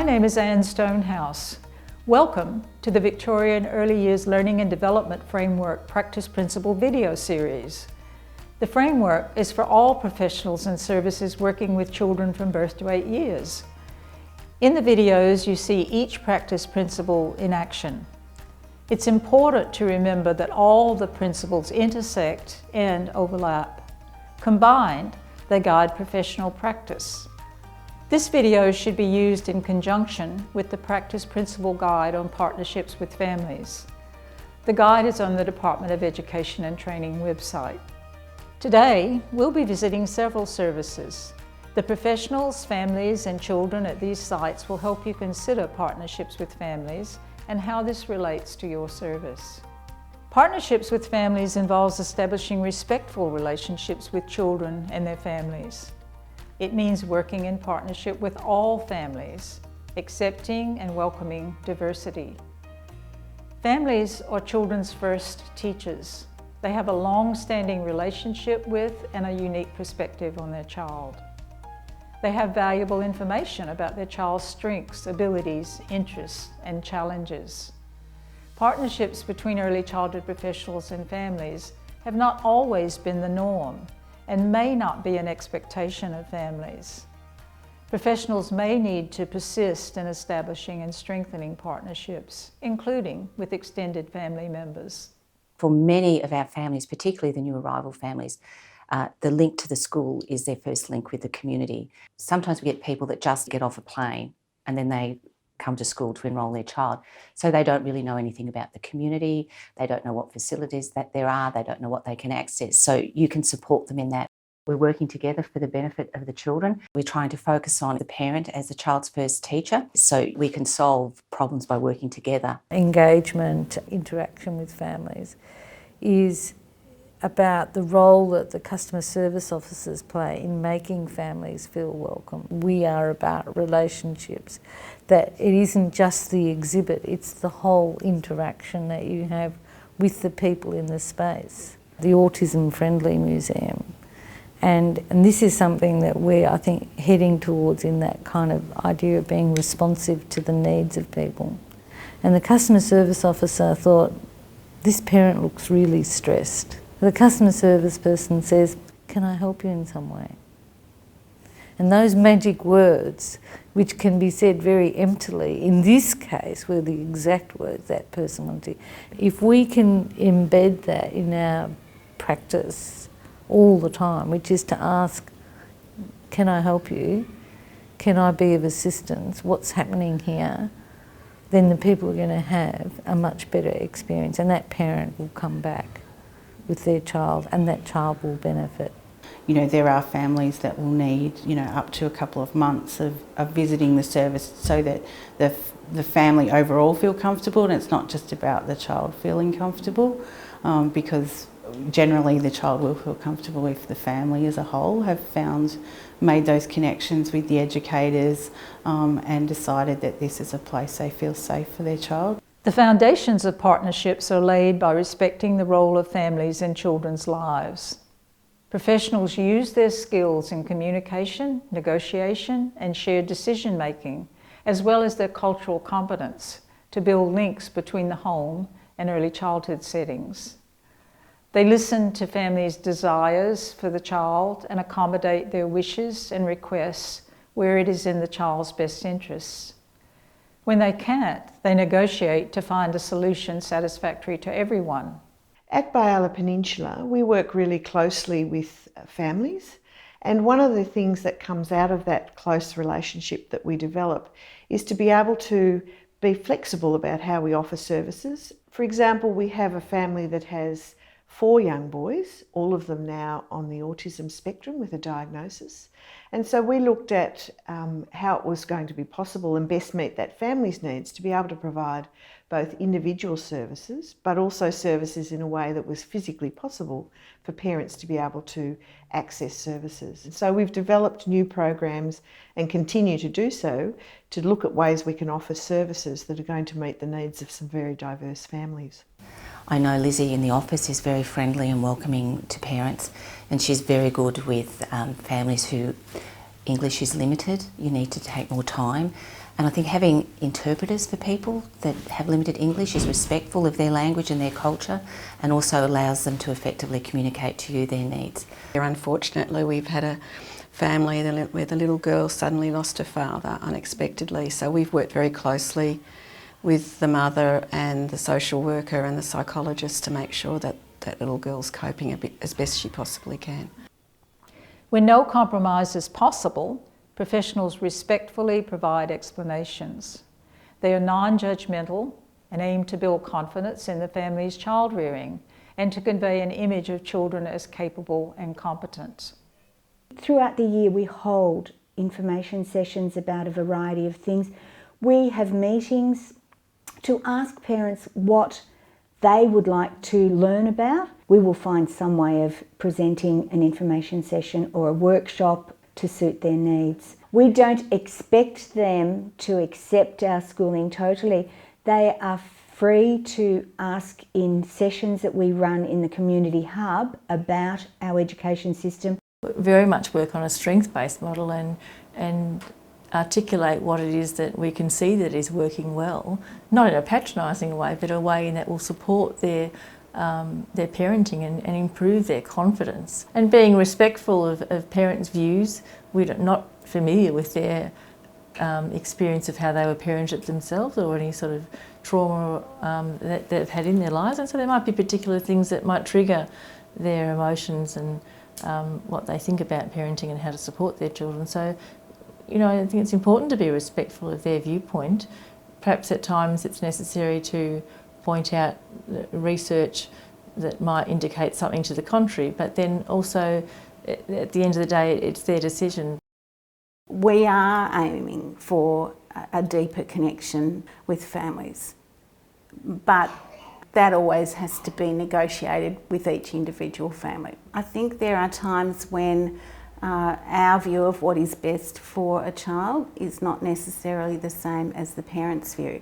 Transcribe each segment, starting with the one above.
name is Anne Stonehouse. Welcome to the Victorian Early Years Learning and Development Framework Practice Principle video series. The framework is for all professionals and services working with children from birth to 8 years. In the videos, you see each practice principle in action. It's important to remember that all the principles intersect and overlap. Combined, they guide professional practice. This video should be used in conjunction with the Practice Principle Guide on Partnerships with Families. The guide is on the Department of Education and Training website. Today, we'll be visiting several services. The professionals, families and children at these sites will help you consider partnerships with families and how this relates to your service. Partnerships with families involves establishing respectful relationships with children and their families. It means working in partnership with all families, accepting and welcoming diversity. Families are children's first teachers. They have a long-standing relationship with and a unique perspective on their child. They have valuable information about their child's strengths, abilities, interests, and challenges. Partnerships between early childhood professionals and families have not always been the norm and may not be an expectation of families. Professionals may need to persist in establishing and strengthening partnerships, including with extended family members. For many of our families, particularly the new arrival families, the link to the school is their first link with the community. Sometimes we get people that just get off a plane and then they come to school to enrol their child. So they don't really know anything about the community, they don't know what facilities that there are, they don't know what they can access. So you can support them in that. We're working together for the benefit of the children. We're trying to focus on the parent as the child's first teacher, so we can solve problems by working together. Engagement, interaction with families is about the role that the customer service officers play in making families feel welcome. We are about relationships, that it isn't just the exhibit, it's the whole interaction that you have with the people in the space. The Autism Friendly Museum. And this is something that we're, I think, heading towards in that kind of idea of being responsive to the needs of people. And the customer service officer thought, this parent looks really stressed. The customer service person says, can I help you in some way? And those magic words, which can be said very emptily, in this case were the exact words that person wanted. If we can embed that in our practice all the time, which is to ask, can I help you? Can I be of assistance? What's happening here? Then the people are going to have a much better experience, and that parent will come back with their child and that child will benefit. You know, there are families that will need, up to a couple of months of visiting the service so that the family overall feel comfortable, and it's not just about the child feeling comfortable, because generally the child will feel comfortable if the family as a whole have made those connections with the educators and decided that this is a place they feel safe for their child. The foundations of partnerships are laid by respecting the role of families in children's lives. Professionals use their skills in communication, negotiation, and shared decision-making, as well as their cultural competence, to build links between the home and early childhood settings. They listen to families' desires for the child and accommodate their wishes and requests where it is in the child's best interests. When they can't, they negotiate to find a solution satisfactory to everyone. At Biala Peninsula, we work really closely with families, and one of the things that comes out of that close relationship that we develop is to be able to be flexible about how we offer services. For example, we have a family that has 4 young boys, all of them now on the autism spectrum with a diagnosis. And so we looked at how it was going to be possible and best meet that family's needs to be able to provide both individual services, but also services in a way that was physically possible for parents to be able to access services. And so we've developed new programs and continue to do so to look at ways we can offer services that are going to meet the needs of some very diverse families. I know Lizzie in the office is very friendly and welcoming to parents, and she's very good with families who English is limited. You need to take more time. And I think having interpreters for people that have limited English is respectful of their language and their culture, and also allows them to effectively communicate to you their needs. Unfortunately, we've had a family where the little girl suddenly lost her father unexpectedly, so we've worked very closely with the mother and the social worker and the psychologist to make sure that that little girl's coping as best she possibly can. When no compromise is possible, professionals respectfully provide explanations. They are non-judgmental and aim to build confidence in the family's child rearing and to convey an image of children as capable and competent. Throughout the year we hold information sessions about a variety of things. We have meetings to ask parents what they would like to learn about. We will find some way of presenting an information session or a workshop to suit their needs. We don't expect them to accept our schooling totally. They are free to ask in sessions that we run in the community hub about our education system. Very much work on a strength-based model and articulate what it is that we can see that is working well, not in a patronising way, but a way that will support their parenting and improve their confidence. And being respectful of parents' views. We're not familiar with their experience of how they were parented themselves or any sort of trauma that they've had in their lives, and so there might be particular things that might trigger their emotions and what they think about parenting and how to support their children. So, you know, I think it's important to be respectful of their viewpoint. Perhaps at times it's necessary to point out research that might indicate something to the contrary, but then also at the end of the day it's their decision. We are aiming for a deeper connection with families, but that always has to be negotiated with each individual family. I think there are times when our view of what is best for a child is not necessarily the same as the parents' view.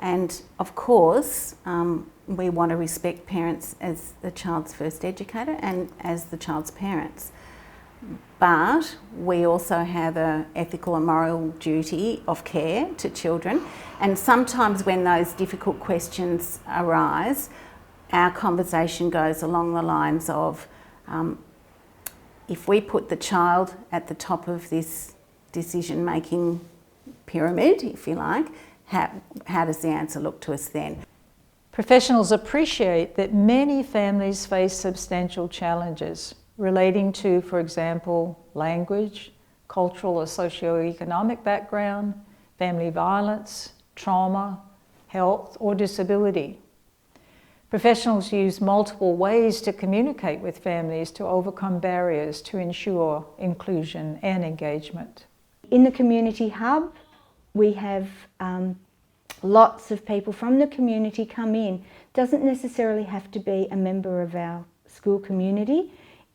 And of course, we want to respect parents as the child's first educator and as the child's parents. But we also have an ethical and moral duty of care to children, and sometimes when those difficult questions arise, our conversation goes along the lines of if we put the child at the top of this decision-making pyramid, if you like, how does the answer look to us then? Professionals appreciate that many families face substantial challenges relating to, for example, language, cultural or socio-economic background, family violence, trauma, health or disability. Professionals use multiple ways to communicate with families to overcome barriers to ensure inclusion and engagement. In the community hub, we have lots of people from the community come in. Doesn't necessarily have to be a member of our school community.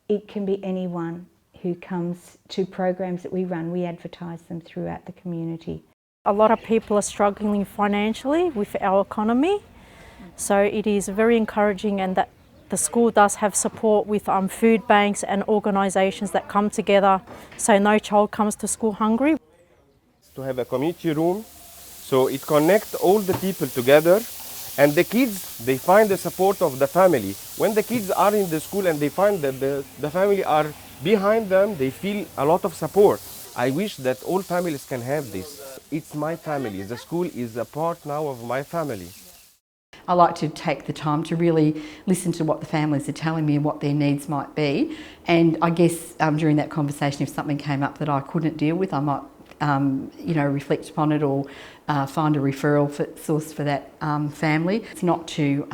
It can be anyone who comes to programs that we run. We advertise them throughout the community. A lot of people are struggling financially with our economy, so it is very encouraging, and that the school does have support with food banks and organisations that come together so no child comes to school hungry. To have a community room, so it connects all the people together, and the kids, they find the support of the family. When the kids are in the school and they find that the family are behind them, they feel a lot of support. I wish that all families can have this. It's my family. The school is a part now of my family. I like to take the time to really listen to what the families are telling me and what their needs might be. And I guess during that conversation, if something came up that I couldn't deal with, I might reflect upon it or find a referral source for that family. It's not to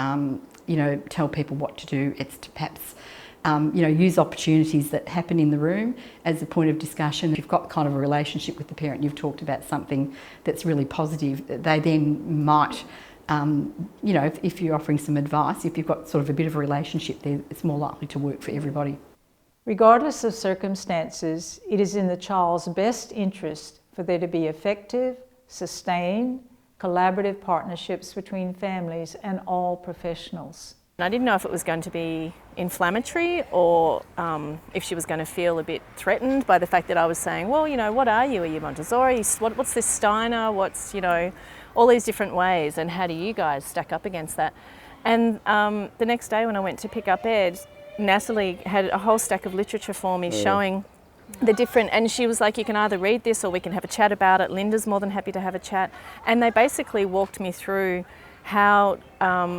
tell people what to do. It's to perhaps use opportunities that happen in the room as a point of discussion. If you've got kind of a relationship with the parent, you've talked about something that's really positive, they then might, if you're offering some advice, if you've got sort of a bit of a relationship there, it's more likely to work for everybody. Regardless of circumstances, it is in the child's best interest for there to be effective, sustained, collaborative partnerships between families and all professionals. I didn't know if it was going to be inflammatory or if she was going to feel a bit threatened by the fact that I was saying, well, you know, what are you? Are you Montessori? What's this Steiner? What's, you know, all these different ways, and how do you guys stack up against that? And the next day when I went to pick up Ed, Natalie had a whole stack of literature for me showing the different, and she was like, you can either read this or we can have a chat about it. Linda's more than happy to have a chat. And they basically walked me through how,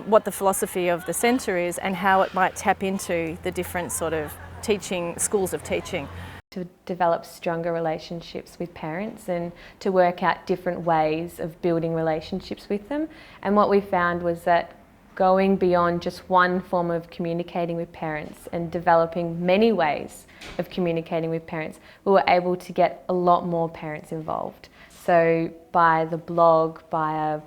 what the philosophy of the centre is and how it might tap into the different sort of teaching, schools of teaching. To develop stronger relationships with parents and to work out different ways of building relationships with them. And what we found was that going beyond just one form of communicating with parents and developing many ways of communicating with parents, we were able to get a lot more parents involved. So by the blog, via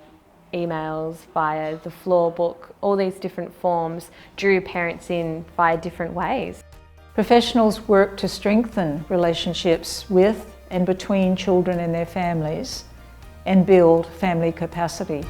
emails, via the floor book, all these different forms drew parents in via different ways. Professionals work to strengthen relationships with and between children and their families and build family capacity.